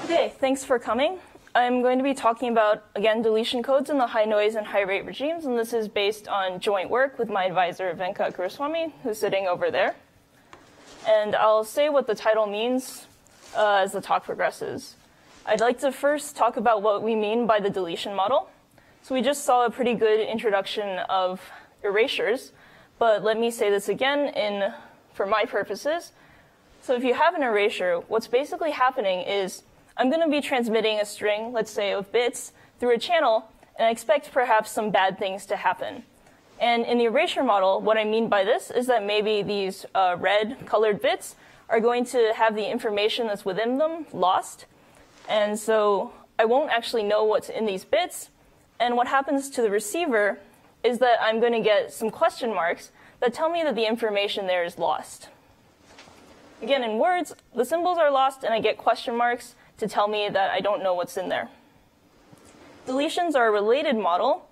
Okay, thanks for coming. I'm going to be talking about, again, deletion codes in the high noise and high rate regimes, and this is based on joint work with my advisor, Venkat Guruswamy, who's sitting over there. And I'll say what the title means as the talk progresses. I'd like to first talk about what we mean by the deletion model. So we just saw a pretty good introduction of erasures, but let me say this again for my purposes. So if you have an erasure, what's basically happening is I'm going to be transmitting a string, let's say, of bits through a channel, and I expect perhaps some bad things to happen. And in the erasure model, what I mean by this is that maybe these red colored bits are going to have the information that's within them lost. And so I won't actually know what's in these bits. And what happens to the receiver is that I'm going to get some question marks that tell me that the information there is lost. Again, in words, the symbols are lost, and I get question marks to tell me that I don't know what's in there. Deletions are a related model.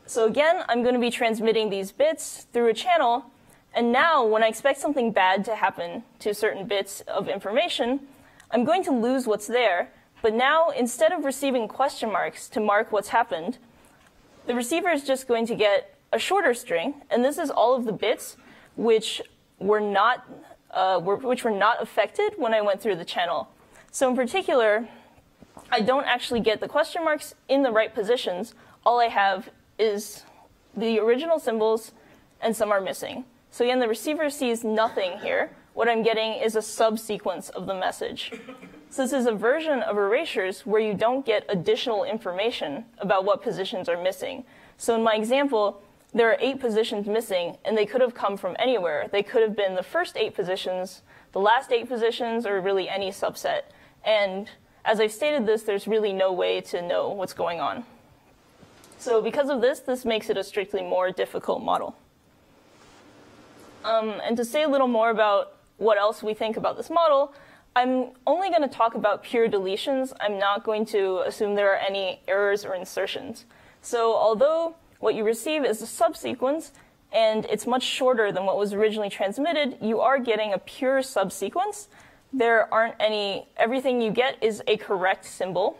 So again, I'm going to be transmitting these bits through a channel, and now when I expect something bad to happen to certain bits of information, I'm going to lose what's there, but now instead of receiving question marks to mark what's happened, the receiver is just going to get a shorter string, and this is all of the bits which were not affected when I went through the channel. So in particular, I don't actually get the question marks in the right positions. All I have is the original symbols, and some are missing. So again, the receiver sees nothing here. What I'm getting is a subsequence of the message. So this is a version of erasures where you don't get additional information about what positions are missing. So in my example, there are 8 positions missing, and they could have come from anywhere. They could have been the first 8 positions, the last 8 positions, or really any subset. And as I've stated this, there's really no way to know what's going on. So because of this, this makes it a strictly more difficult model. And to say a little more about what else we think about this model, I'm only going to talk about pure deletions. I'm not going to assume there are any errors or insertions. So although what you receive is a subsequence, and it's much shorter than what was originally transmitted, you are getting a pure subsequence. There aren't any, everything you get is a correct symbol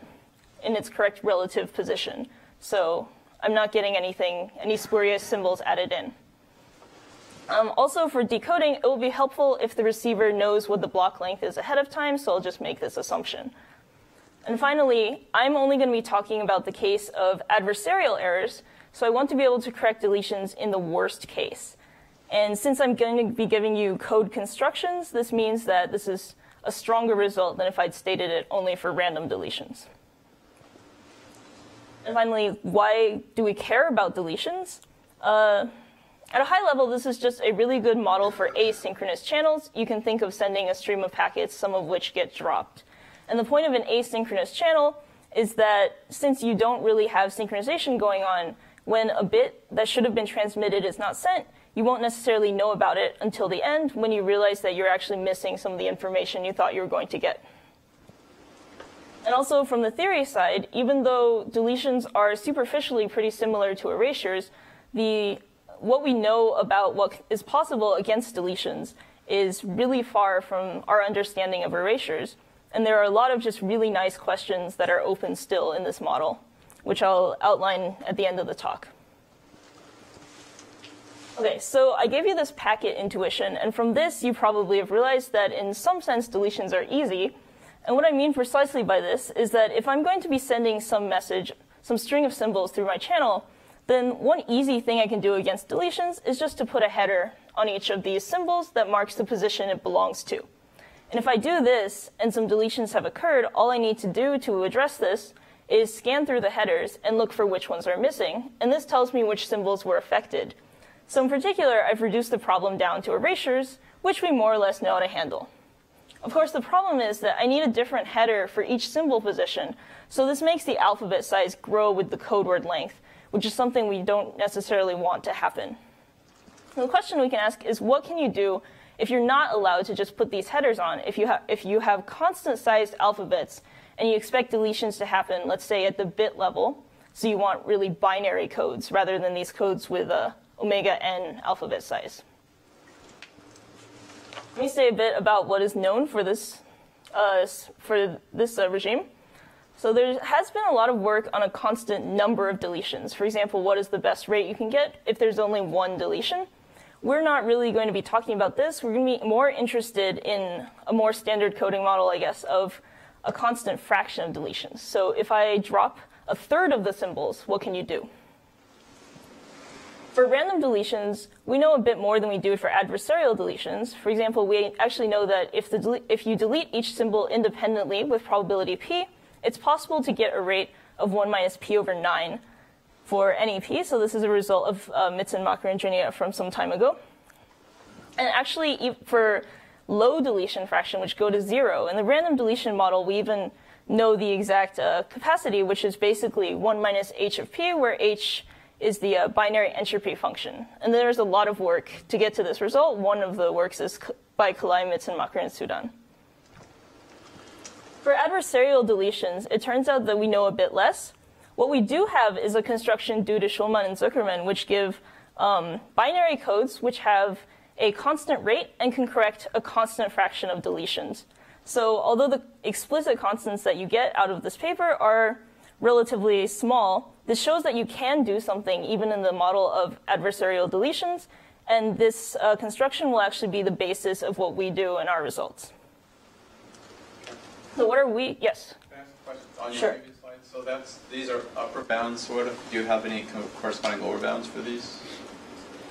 in its correct relative position. So I'm not getting any spurious symbols added in. Also for decoding, it will be helpful if the receiver knows what the block length is ahead of time, so I'll just make this assumption. And finally, I'm only going to be talking about the case of adversarial errors, so I want to be able to correct deletions in the worst case. And since I'm going to be giving you code constructions, this means that this is a stronger result than if I'd stated it only for random deletions. And finally, why do we care about deletions? At a high level, this is just a really good model for asynchronous channels. You can think of sending a stream of packets, some of which get dropped. And the point of an asynchronous channel is that since you don't really have synchronization going on, when a bit that should have been transmitted is not sent, you won't necessarily know about it until the end when you realize that you're actually missing some of the information you thought you were going to get. And also from the theory side, even though deletions are superficially pretty similar to erasures, what we know about what is possible against deletions is really far from our understanding of erasures. And there are a lot of just really nice questions that are open still in this model, which I'll outline at the end of the talk. Okay, so I gave you this packet intuition, and from this you probably have realized that in some sense deletions are easy. And what I mean precisely by this is that if I'm going to be sending some message, some string of symbols through my channel, then one easy thing I can do against deletions is just to put a header on each of these symbols that marks the position it belongs to. And if I do this and some deletions have occurred, all I need to do to address this is scan through the headers and look for which ones are missing, and this tells me which symbols were affected. So in particular, I've reduced the problem down to erasures, which we more or less know how to handle. Of course, the problem is that I need a different header for each symbol position, so this makes the alphabet size grow with the code word length, which is something we don't necessarily want to happen. And the question we can ask is, what can you do if you're not allowed to just put these headers on? If you have constant sized alphabets and you expect deletions to happen, let's say at the bit level, so you want really binary codes rather than these codes with omega n alphabet size. Let me say a bit about what is known for this for this regime. So there has been a lot of work on a constant number of deletions. For example, what is the best rate you can get if there's only one deletion? We're not really going to be talking about this. We're going to be more interested in a more standard coding model, I guess, of a constant fraction of deletions. So if I drop a third of the symbols, what can you do? For random deletions, we know a bit more than we do for adversarial deletions. For example, we actually know that if you delete each symbol independently with probability p, it's possible to get a rate of 1 minus p over 9 for any p. So this is a result of Mitzenmacher and Jania from some time ago. And actually, for low deletion fraction, which go to 0, in the random deletion model, we even know the exact capacity, which is basically 1 minus h of p, where h is the binary entropy function. And there's a lot of work to get to this result. One of the works is by Kalai, Mitzenmacher, and Sudan. For adversarial deletions, it turns out that we know a bit less. What we do have is a construction due to Schulman and Zuckerman, which give binary codes which have a constant rate and can correct a constant fraction of deletions. So although the explicit constants that you get out of this paper are relatively small, this shows that you can do something even in the model of adversarial deletions, and this construction will actually be the basis of what we do in our results. So what are we? Yes? Can I ask a question on Sure. your previous slide? So these are upper bounds, sort of. Do you have any corresponding lower bounds for these?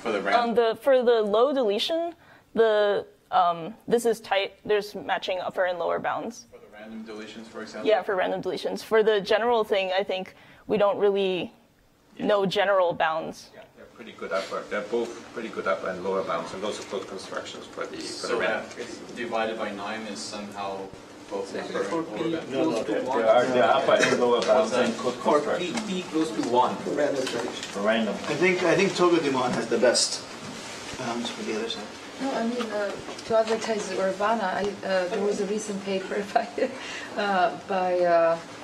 For the random? For the low deletion, this is tight. There's matching upper and lower bounds. For the random deletions, for example? Yeah, for random deletions. For the general thing, I think we don't really know general bounds. Yeah, they're pretty good upper. They're both pretty good upper and lower bounds, and those are good constructions for the random. So divided by 9 is somehow both upper and lower bounds? No, there are upper and lower bounds and good For constructions. p close to 1 for random deletion. For random. I think Togodimon has the best bounds for the other side. No, I mean, to advertise Urbana, there was a recent paper by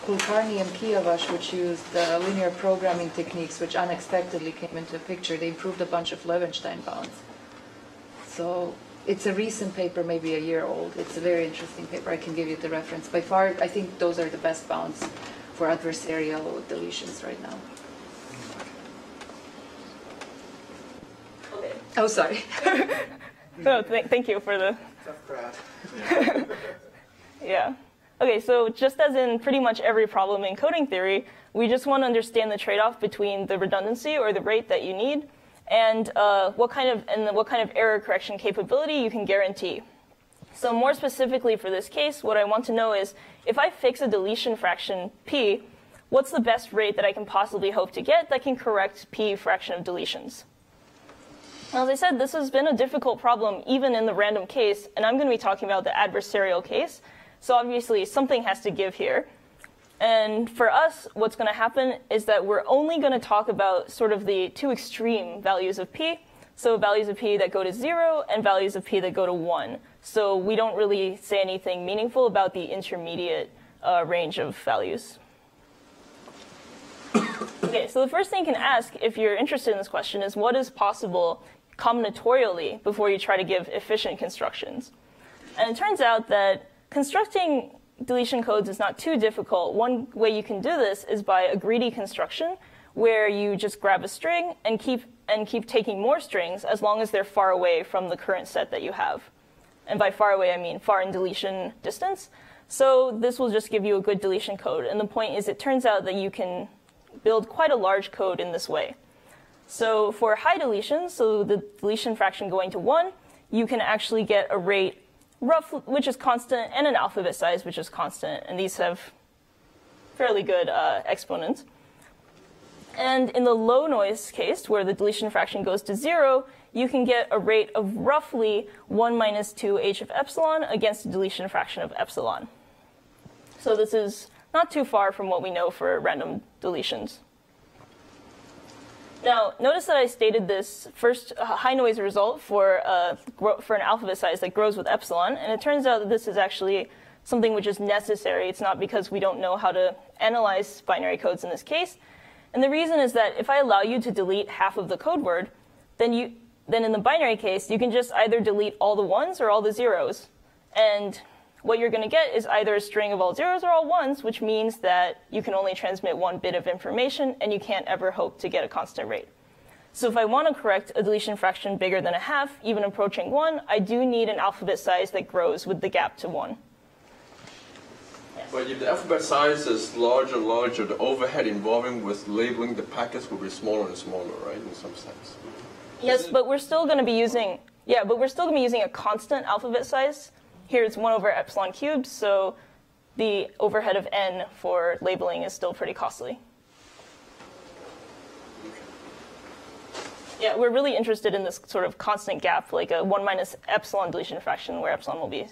Kulkarni and Piavash, which used linear programming techniques, which unexpectedly came into the picture. They improved a bunch of Levenstein bounds. So it's a recent paper, maybe a year old. It's a very interesting paper. I can give you the reference. By far, I think those are the best bounds for adversarial deletions right now. Okay. Oh, sorry. No, thank you for the... Tough crowd. Yeah. Okay, so just as in pretty much every problem in coding theory, we just want to understand the trade-off between the redundancy or the rate that you need and what kind of error correction capability you can guarantee. So more specifically for this case, what I want to know is if I fix a deletion fraction p, what's the best rate that I can possibly hope to get that can correct p fraction of deletions? As I said, this has been a difficult problem even in the random case, and I'm going to be talking about the adversarial case. So obviously, something has to give here. And for us, what's going to happen is that we're only going to talk about sort of the two extreme values of p, so values of p that go to 0 and values of p that go to 1. So we don't really say anything meaningful about the intermediate range of values. Okay, so the first thing you can ask if you're interested in this question is what is possible combinatorially before you try to give efficient constructions. And it turns out that constructing deletion codes is not too difficult. One way you can do this is by a greedy construction where you just grab a string and keep taking more strings as long as they're far away from the current set that you have. And by far away, I mean far in deletion distance. So this will just give you a good deletion code. And the point is it turns out that you can build quite a large code in this way. So for high deletions, so the deletion fraction going to 1, you can actually get a rate which is constant and an alphabet size which is constant. And these have fairly good exponents. And in the low noise case, where the deletion fraction goes to 0, you can get a rate of roughly 1 minus 2 h of epsilon against a deletion fraction of epsilon. So this is not too far from what we know for random deletions. Now, notice that I stated this first high noise result for an alphabet size that grows with epsilon, and it turns out that this is actually something which is necessary. It's not because we don't know how to analyze binary codes in this case. And the reason is that if I allow you to delete half of the code word, then in the binary case, you can just either delete all the ones or all the zeros. And what you're going to get is either a string of all zeros or all ones, which means that you can only transmit one bit of information, and you can't ever hope to get a constant rate. So if I want to correct a deletion fraction bigger than a half, even approaching 1, I do need an alphabet size that grows with the gap to 1. But if the alphabet size is larger and larger, the overhead involving with labeling the packets will be smaller and smaller, right, in some sense? Yes, but we're still going to be using, a constant alphabet size. Here it's 1 over epsilon cubed, so the overhead of n for labeling is still pretty costly. Yeah, we're really interested in this sort of constant gap, like a 1 minus epsilon deletion fraction, where epsilon will be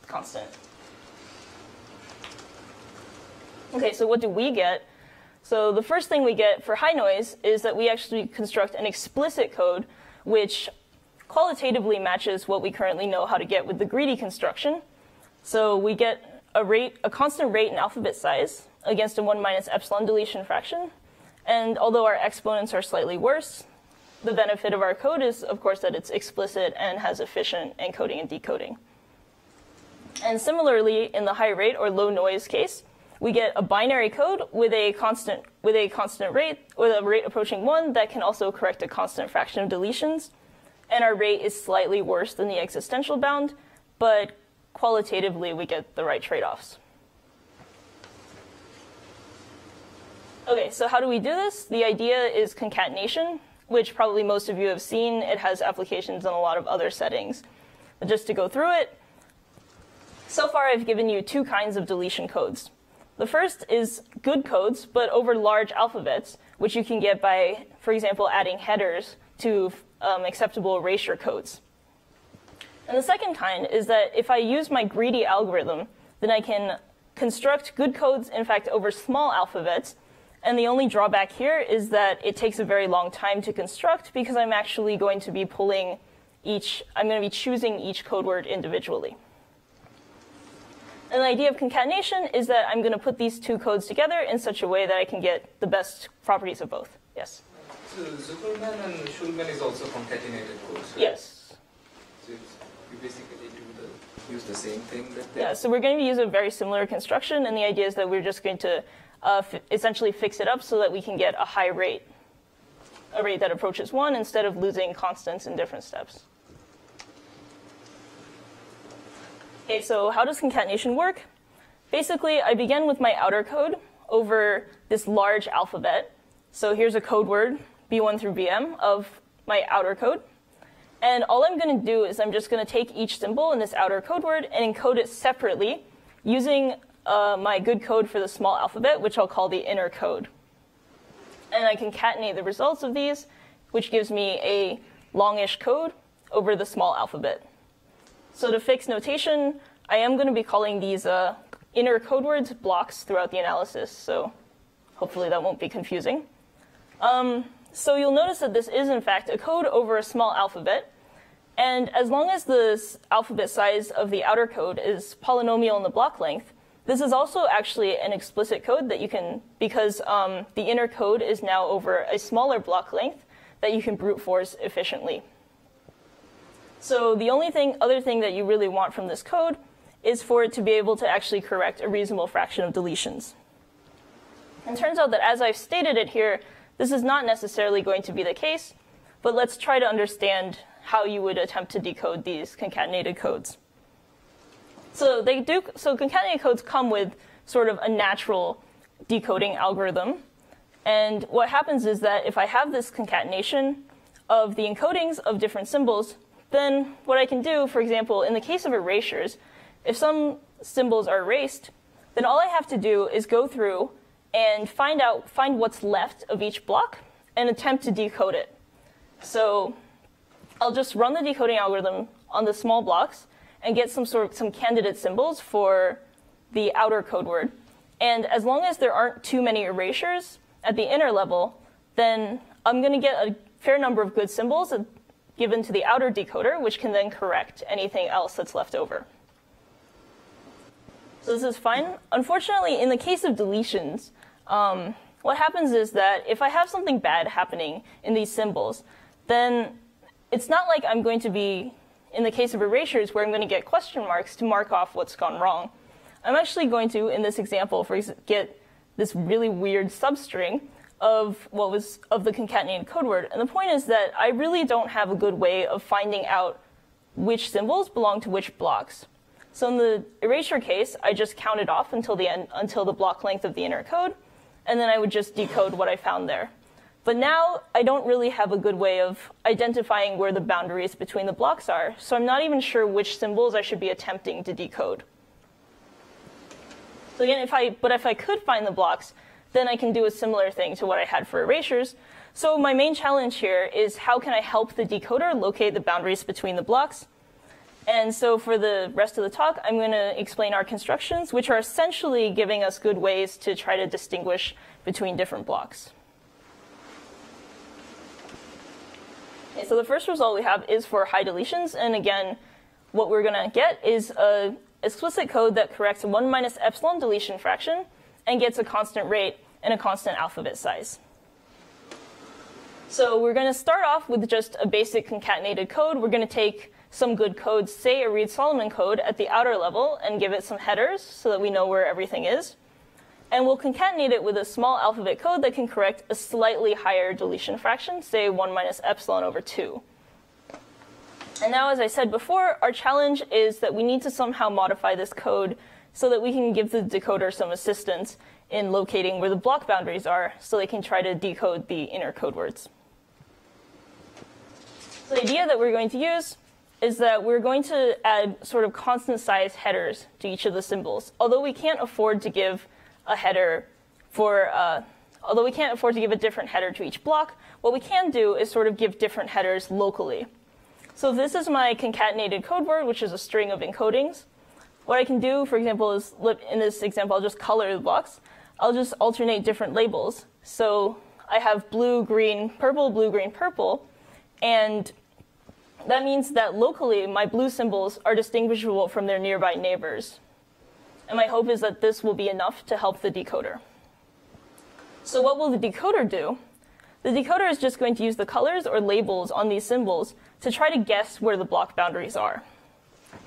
constant. Okay, so what do we get? So the first thing we get for high noise is that we actually construct an explicit code which qualitatively matches what we currently know how to get with the greedy construction. So we get a constant rate in alphabet size against a 1 minus epsilon deletion fraction. And although our exponents are slightly worse, the benefit of our code is, of course, that it's explicit and has efficient encoding and decoding. And similarly, in the high rate or low noise case, we get a binary code with a constant rate, with a rate approaching 1 that can also correct a constant fraction of deletions. And our rate is slightly worse than the existential bound, but qualitatively we get the right trade-offs. Okay, so how do we do this? The idea is concatenation, which probably most of you have seen. It has applications in a lot of other settings. But just to go through it, so far I've given you 2 kinds of deletion codes. The first is good codes, but over large alphabets, which you can get by, for example, adding headers to acceptable erasure codes. And the second kind is that if I use my greedy algorithm, then I can construct good codes, in fact, over small alphabets. And the only drawback here is that it takes a very long time to construct because I'm actually going to be choosing each code word individually. And the idea of concatenation is that I'm going to put these 2 codes together in such a way that I can get the best properties of both. Yes? So Zuckerman and Schulman is also concatenated codes, right? Yes. So you basically use the same thing that they... Yeah, so we're going to use a very similar construction, and the idea is that we're just going to essentially fix it up so that we can get a high rate, a rate that approaches 1 instead of losing constants in different steps. Okay, so how does concatenation work? Basically, I begin with my outer code over this large alphabet. So here's a code word, B1 through BM, of my outer code. And all I'm going to do is I'm just going to take each symbol in this outer code word and encode it separately using my good code for the small alphabet, which I'll call the inner code. And I concatenate the results of these, which gives me a longish code over the small alphabet. So to fix notation, I am going to be calling these inner code words blocks throughout the analysis, so hopefully that won't be confusing. So you'll notice that this is, in fact, a code over a small alphabet. And as long as the alphabet size of the outer code is polynomial in the block length, this is also actually an explicit code that you can, because the inner code is now over a smaller block length, that you can brute force efficiently. So the only other thing that you really want from this code is for it to be able to actually correct a reasonable fraction of deletions. And it turns out that as I've stated it here, this is not necessarily going to be the case, but let's try to understand how you would attempt to decode these concatenated codes. So concatenated codes come with sort of a natural decoding algorithm. And what happens is that if I have this concatenation of the encodings of different symbols, then what I can do, for example, in the case of erasures, if some symbols are erased, then all I have to do is go through and find what's left of each block and attempt to decode it. So I'll just run the decoding algorithm on the small blocks and get some candidate symbols for the outer code word. And as long as there aren't too many erasures at the inner level, then I'm going to get a fair number of good symbols given to the outer decoder, which can then correct anything else that's left over. So this is fine. Unfortunately, in the case of deletions, what happens is that if I have something bad happening in these symbols, then it's not like I'm going to be in the case of erasures, where I'm going to get question marks to mark off what's gone wrong, I'm actually going to, in this example, get this really weird substring of the concatenated code word. And the point is that I really don't have a good way of finding out which symbols belong to which blocks. So in the erasure case, I just counted off until the end, until the block length of the inner code, and then I would just decode what I found there. But now I don't really have a good way of identifying where the boundaries between the blocks are, so I'm not even sure which symbols I should be attempting to decode. So again, if I could find the blocks, then I can do a similar thing to what I had for erasures. So my main challenge here is how can I help the decoder locate the boundaries between the blocks? And so for the rest of the talk, I'm going to explain our constructions, which are essentially giving us good ways to try to distinguish between different blocks. Okay, so the first result we have is for high deletions. And again, what we're going to get is an explicit code that corrects a 1 minus epsilon deletion fraction and gets a constant rate and a constant alphabet size. So we're going to start off with just a basic concatenated code. We're going to take some good codes, say a Reed-Solomon code at the outer level, and give it some headers so that we know where everything is. And we'll concatenate it with a small alphabet code that can correct a slightly higher deletion fraction, say 1 minus epsilon over 2. And now, as I said before, our challenge is that we need to somehow modify this code so that we can give the decoder some assistance in locating where the block boundaries are so they can try to decode the inner code words. So the idea that we're going to use is that we're going to add sort of constant size headers to each of the symbols. Although we can't afford to give a header although we can't afford to give a different header to each block, what we can do is sort of give different headers locally. So if this is my concatenated code word, which is a string of encodings, what I can do, for example, is, in this example, I'll just color the blocks. I'll just alternate different labels. So I have blue, green, purple, and that means that locally, my blue symbols are distinguishable from their nearby neighbors. And my hope is that this will be enough to help the decoder. So what will the decoder do? The decoder is just going to use the colors or labels on these symbols to try to guess where the block boundaries are.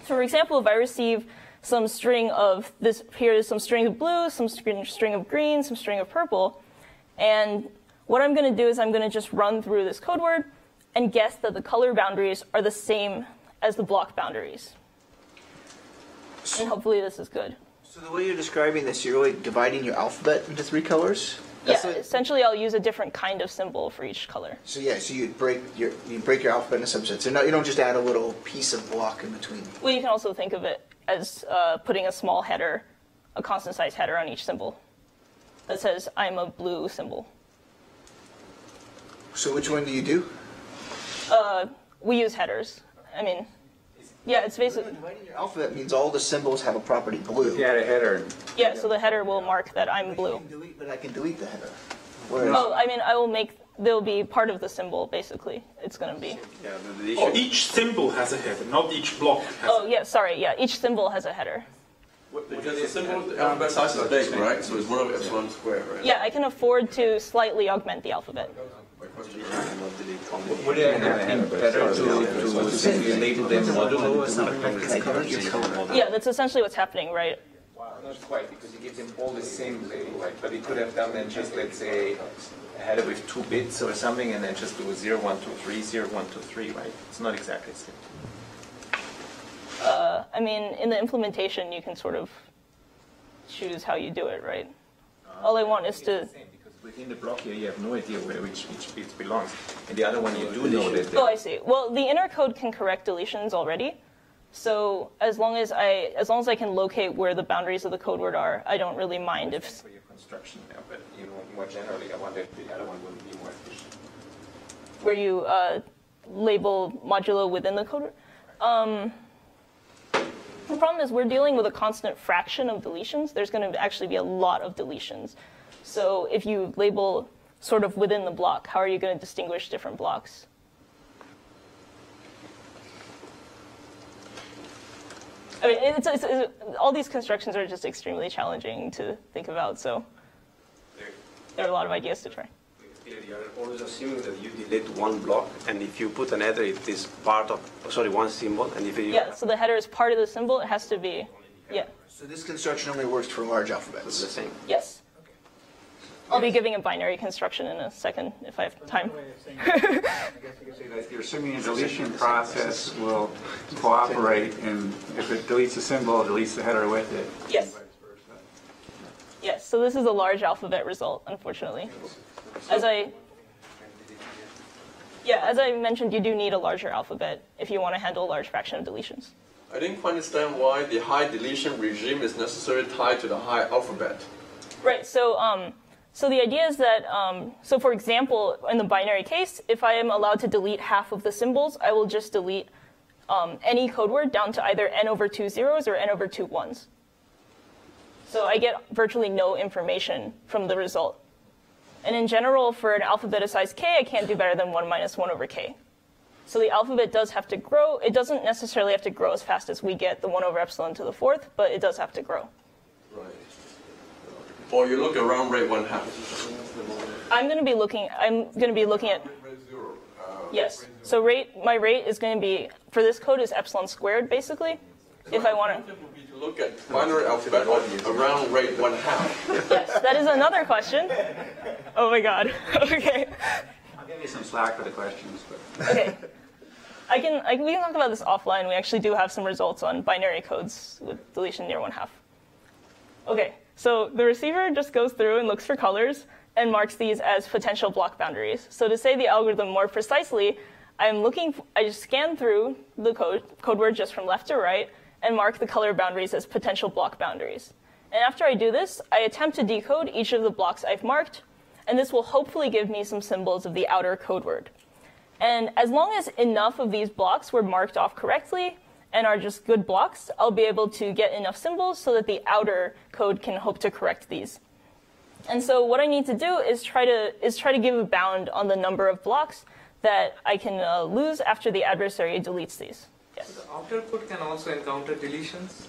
So for example, if I receive some string of this, here's some string of blue, some string of green, some string of purple, and what I'm going to do is I'm going to just run through this code word and guess that the color boundaries are the same as the block boundaries. And hopefully this is good. So the way you're describing this, you're really dividing your alphabet into 3 colors? Yeah, essentially I'll use a different kind of symbol for each color. So yeah, so you break your alphabet into subsets. So you don't just add a little piece of block in between. Well, you can also think of it as putting a small header, a constant size header on each symbol that says I'm a blue symbol. So which one do you do? We use headers. I mean, yeah, it's basically... Dividing your alphabet means all the symbols have a property blue. If you had a header. Yeah, so the header will mark that I'm blue. But I can delete the header. Oh, I mean, they'll be part of the symbol, basically. It's going to be... Yeah, the deletion. Oh, each symbol has a header, not each block has Oh, yeah, sorry, yeah, each symbol has a header. Because the symbol, the alphabet size is big, right? So it's 1 over epsilon squared, right? Yeah, I can afford to slightly augment the alphabet. Would it have been better to simply label them modulo or something like this? Yeah, that's essentially what's happening, right? Not quite, because you give them all the same label, right? But you could have done then just, let's say, a header with 2 bits or something, and then just do 0, 1, 2, 3, 0, 1, 2, 3, right? It's not exactly the same. I mean, in the implementation, you can sort of choose how you do it, right? All I want is to... Within the block here, you have no idea where which bit belongs. And the other one, you do know that. Oh, I see. Well, the inner code can correct deletions already. So as long as I can locate where the boundaries of the code word are, I don't really mind if... For your construction now, but more generally, I wonder if the other one would be more efficient. Where you label modulo within the code word? The problem is we're dealing with a constant fraction of deletions. There's going to actually be a lot of deletions. So if you label sort of within the block, how are you going to distinguish different blocks? I mean, all these constructions are just extremely challenging to think about, so there are a lot of ideas to try. You're always assuming that you delete one block, and if you put an header, it is part of, sorry, one symbol, and if you... Yeah, so the header is part of the symbol, it has to be, yeah. So this construction only works for large alphabets. It's the same. Yes. I'll be giving a binary construction in a second if I have time. I guess you could say that you're assuming a deletion process will cooperate, and if it deletes a symbol, it deletes the header with it. Yes. Yes, so this is a large alphabet result, unfortunately. As I mentioned, you do need a larger alphabet if you want to handle a large fraction of deletions. I didn't quite understand why the high deletion regime is necessarily tied to the high alphabet. Right, so the idea is that, so for example, in the binary case, if I am allowed to delete half of the symbols, I will just delete any code word down to either n over 2 zeros or n over 2 ones. So I get virtually no information from the result. And in general, for an alphabet of size k, I can't do better than 1 minus 1 over k. So the alphabet does have to grow. It doesn't necessarily have to grow as fast as we get the 1 over epsilon to the 4th, but it does have to grow. Right. Or you look around rate 1/2. I'm going to be looking at, yes. So my rate is going to be, for this code, is epsilon squared, basically, if I want to. To look at binary alphabet around rate 1/2. Yes, that is another question. Oh my god. Okay. I'll give you some slack for the questions. But. Okay. We can talk about this offline. We actually do have some results on binary codes with deletion near 1/2. Okay, so the receiver just goes through and looks for colors and marks these as potential block boundaries. So to say the algorithm more precisely, I just scan through the code word just from left to right and mark the color boundaries as potential block boundaries. And after I do this, I attempt to decode each of the blocks I've marked, and this will hopefully give me some symbols of the outer code word. And as long as enough of these blocks were marked off correctly and are just good blocks, I'll be able to get enough symbols so that the outer code can hope to correct these. And so what I need to do is try to give a bound on the number of blocks that I can lose after the adversary deletes these. Yes. So the outer code can also encounter deletions?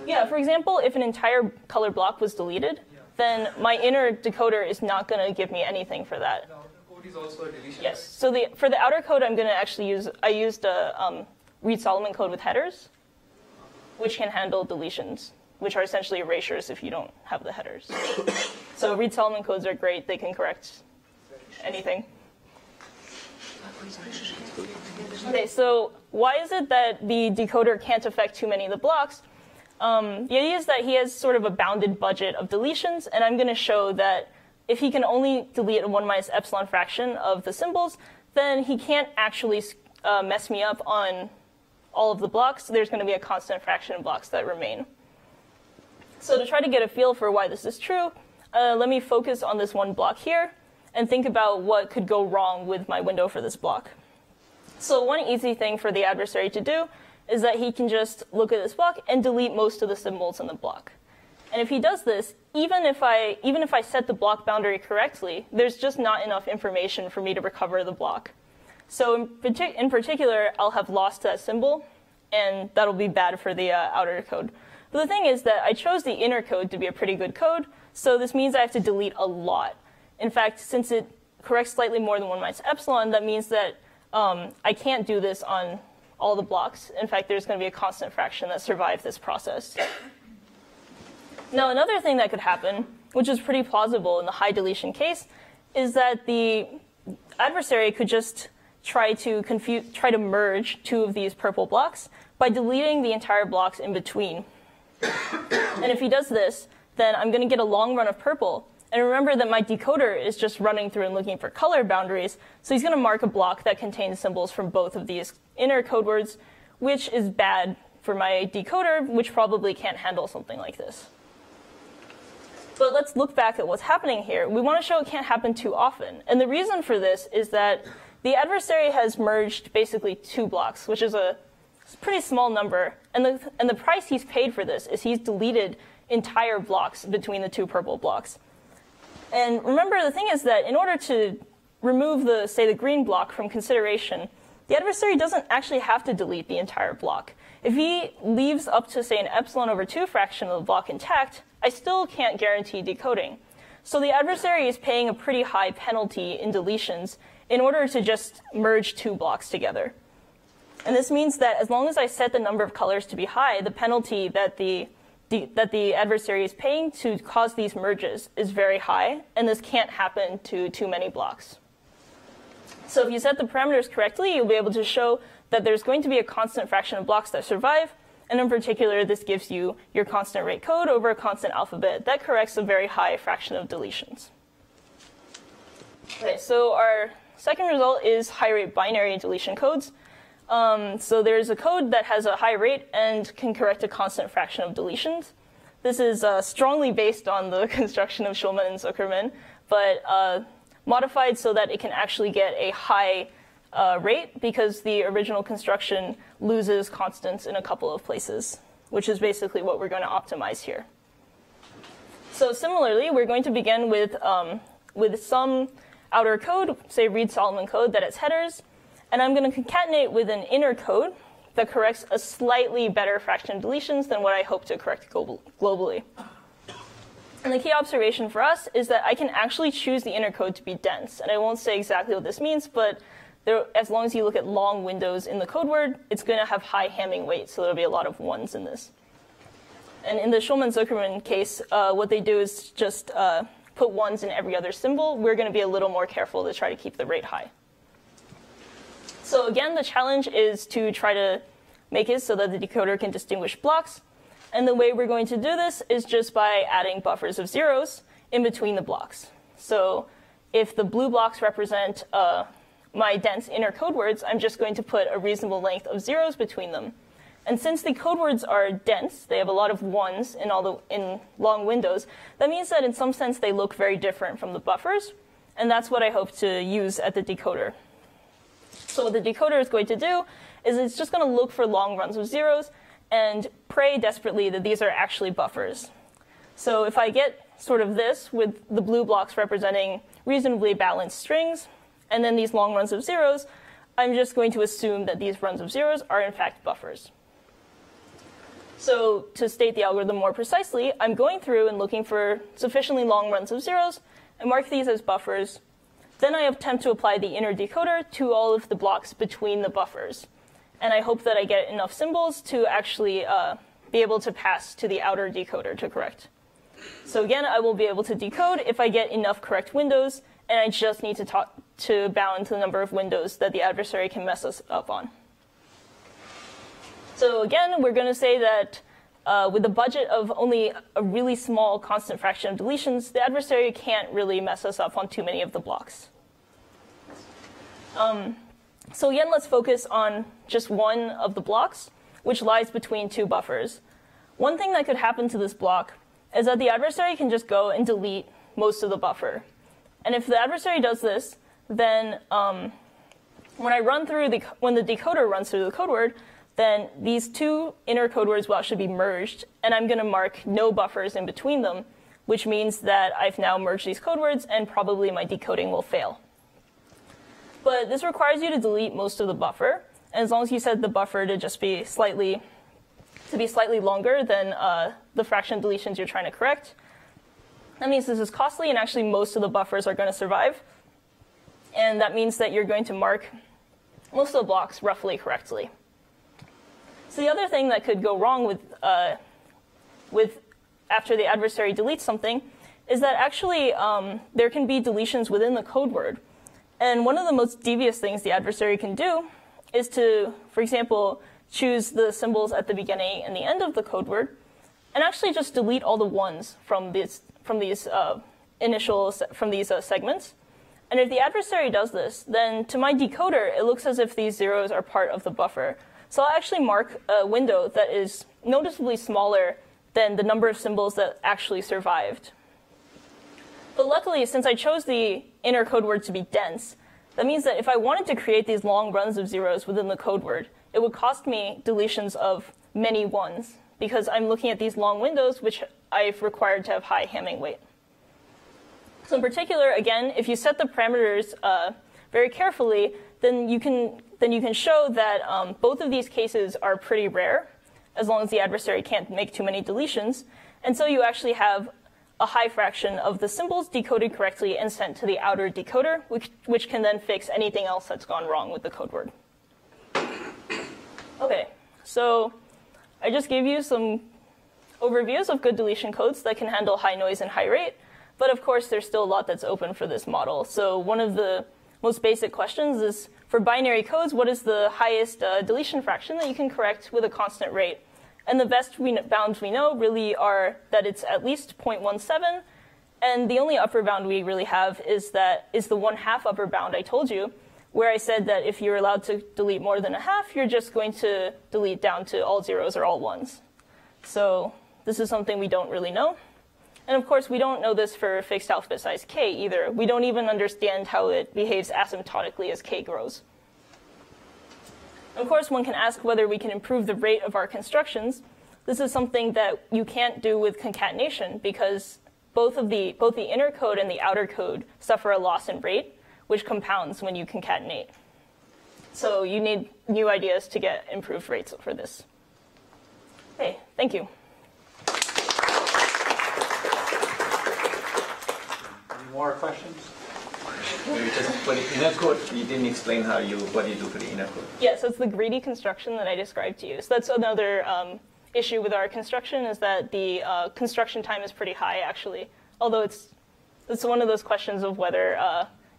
Yeah, for example, if an entire color block was deleted, then my inner decoder is not going to give me anything for that. The outer code is also a deletion? Yes. So for the outer code, I'm going to actually I used a Reed-Solomon code with headers, which can handle deletions, which are essentially erasures if you don't have the headers. So Reed-Solomon codes are great. They can correct anything. Okay, so why is it that the decoder can't affect too many of the blocks? The idea is that he has sort of a bounded budget of deletions, and I'm going to show that if he can only delete a 1 minus epsilon fraction of the symbols, then he can't actually mess me up on all of the blocks. There's going to be a constant fraction of blocks that remain. So to try to get a feel for why this is true, let me focus on this one block here and think about what could go wrong with my window for this block. So one easy thing for the adversary to do is that he can just look at this block and delete most of the symbols in the block. And if he does this, even if I set the block boundary correctly, there's just not enough information for me to recover the block. So in particular, I'll have lost that symbol, and that'll be bad for the outer code. But the thing is that I chose the inner code to be a pretty good code, so this means I have to delete a lot. In fact, since it corrects slightly more than 1 minus epsilon, that means that I can't do this on all the blocks. In fact, there's going to be a constant fraction that survives this process. Now, another thing that could happen, which is pretty plausible in the high deletion case, is that the adversary could just try to merge two of these purple blocks by deleting the entire blocks in between. And if he does this, then I'm going to get a long run of purple. And remember that my decoder is just running through and looking for color boundaries, so he's going to mark a block that contains symbols from both of these inner code words, which is bad for my decoder, which probably can't handle something like this. But let's look back at what's happening here. We want to show it can't happen too often. And the reason for this is that the adversary has merged basically 2 blocks, which is a pretty small number. And the price he's paid for this is he's deleted entire blocks between the 2 purple blocks. And remember, the thing is that in order to remove the green block from consideration, the adversary doesn't actually have to delete the entire block. If he leaves up to, say, an epsilon over 2 fraction of the block intact, I still can't guarantee decoding. So the adversary is paying a pretty high penalty in deletions in order to just merge two blocks together. And this means that as long as I set the number of colors to be high, the penalty that the adversary is paying to cause these merges is very high, and this can't happen to too many blocks. So if you set the parameters correctly, you'll be able to show that there's going to be a constant fraction of blocks that survive, and in particular, this gives you your constant rate code over a constant alphabet that corrects a very high fraction of deletions. Okay, so our second result is high-rate binary deletion codes. So there's a code that has a high rate and can correct a constant fraction of deletions. This is strongly based on the construction of Schulman and Zuckerman, but modified so that it can actually get a high rate because the original construction loses constants in a couple of places, which is basically what we're going to optimize here. So similarly, we're going to begin with some outer code, say Reed-Solomon code that has headers, and I'm going to concatenate with an inner code that corrects a slightly better fraction of deletions than what I hope to correct globally. And the key observation for us is that I can actually choose the inner code to be dense. And I won't say exactly what this means, but as long as you look at long windows in the code word, it's going to have high Hamming weight, so there'll be a lot of ones in this. And in the Schulman-Zuckerman case, what they do is just put ones in every other symbol. We're going to be a little more careful to try to keep the rate high. So again, the challenge is to try to make it so that the decoder can distinguish blocks. And the way we're going to do this is just by adding buffers of zeros in between the blocks. So if the blue blocks represent my dense inner code words, I'm just going to put a reasonable length of zeros between them. And since the code words are dense, they have a lot of ones in long windows, that means that in some sense they look very different from the buffers. And that's what I hope to use at the decoder. So what the decoder is going to do is it's just going to look for long runs of zeros and pray desperately that these are actually buffers. So if I get sort of this with the blue blocks representing reasonably balanced strings, and then these long runs of zeros, I'm just going to assume that these runs of zeros are in fact buffers. So to state the algorithm more precisely, I'm going through and looking for sufficiently long runs of zeros and mark these as buffers. Then I attempt to apply the inner decoder to all of the blocks between the buffers. And I hope that I get enough symbols to actually be able to pass to the outer decoder to correct. So again, I will be able to decode if I get enough correct windows, and I just need to bound the number of windows that the adversary can mess us up on. So again, we're going to say that with a budget of only a really small constant fraction of deletions, the adversary can't really mess us up on too many of the blocks. So again, let's focus on just one of the blocks, which lies between two buffers. One thing that could happen to this block is that the adversary can just go and delete most of the buffer. And if the adversary does this, then when the decoder runs through the code word, then these two inner code words will actually be merged, and I'm going to mark no buffers in between them, which means that I've now merged these code words, and probably my decoding will fail. But this requires you to delete most of the buffer, and as long as you set the buffer to just be slightly longer than the fraction of deletions you're trying to correct, that means this is costly, and actually most of the buffers are going to survive. And that means that you're going to mark most of the blocks roughly correctly. So the other thing that could go wrong with after the adversary deletes something is that actually there can be deletions within the code word. And one of the most devious things the adversary can do is to, for example, choose the symbols at the beginning and the end of the code word, and actually just delete all the ones from these segments. And if the adversary does this, then to my decoder, it looks as if these zeros are part of the buffer. So I'll actually mark a window that is noticeably smaller than the number of symbols that actually survived. But luckily, since I chose the inner code word to be dense, that means that if I wanted to create these long runs of zeros within the code word, it would cost me deletions of many ones, because I'm looking at these long windows, which I've required to have high Hamming weight. So in particular, again, if you set the parameters very carefully, then you can show that both of these cases are pretty rare, as long as the adversary can't make too many deletions. And so you actually have a high fraction of the symbols decoded correctly and sent to the outer decoder, which can then fix anything else that's gone wrong with the code word. Okay, so I just gave you some overviews of good deletion codes that can handle high noise and high rate, but of course there's still a lot that's open for this model. So one of the most basic questions is, for binary codes, what is the highest deletion fraction that you can correct with a constant rate? And the best bounds we know really are that it's at least 0.17, and the only upper bound we really have is the 1/2 upper bound I told you, where I said that if you're allowed to delete more than a half, you're just going to delete down to all zeros or all ones. So this is something we don't really know. And of course, we don't know this for fixed alphabet size k either. We don't even understand how it behaves asymptotically as k grows. Of course, one can ask whether we can improve the rate of our constructions. This is something that you can't do with concatenation because both the inner code and the outer code suffer a loss in rate, which compounds when you concatenate. So you need new ideas to get improved rates for this. Okay, thank you. Any more questions? Maybe just for the inner code, you didn't explain what you do for the inner code. Yeah, so it's the greedy construction that I described to you. So that's another issue with our construction, is that the construction time is pretty high, actually. Although it's one of those questions of whether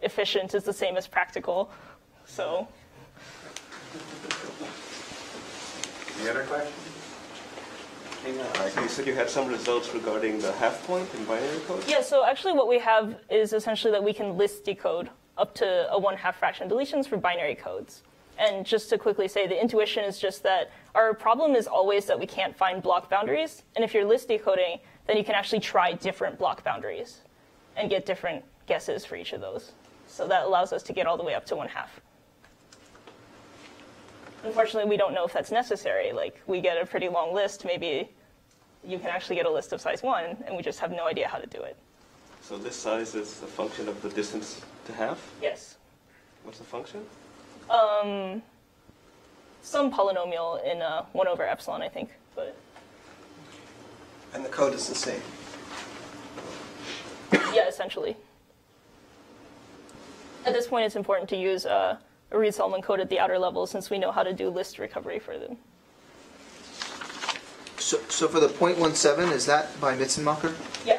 efficient is the same as practical. So. Any other questions? You said you had some results regarding the half point in binary code? Yeah, so actually what we have is essentially that we can list decode up to a 1/2 fraction deletions for binary codes. And just to quickly say, the intuition is just that our problem is always that we can't find block boundaries. And if you're list decoding, then you can actually try different block boundaries and get different guesses for each of those. So that allows us to get all the way up to 1/2. Unfortunately, we don't know if that's necessary. Like, we get a pretty long list. Maybe you can actually get a list of size 1, and we just have no idea how to do it. So this size is a function of the distance to half? Yes. What's the function? Some polynomial in 1/epsilon, I think. But and the code is the same? Yeah, essentially. At this point, it's important to use a Reed-Solomon code at the outer level, since we know how to do list recovery for them. So for the 0.17, is that by Mitzenmacher? Yeah.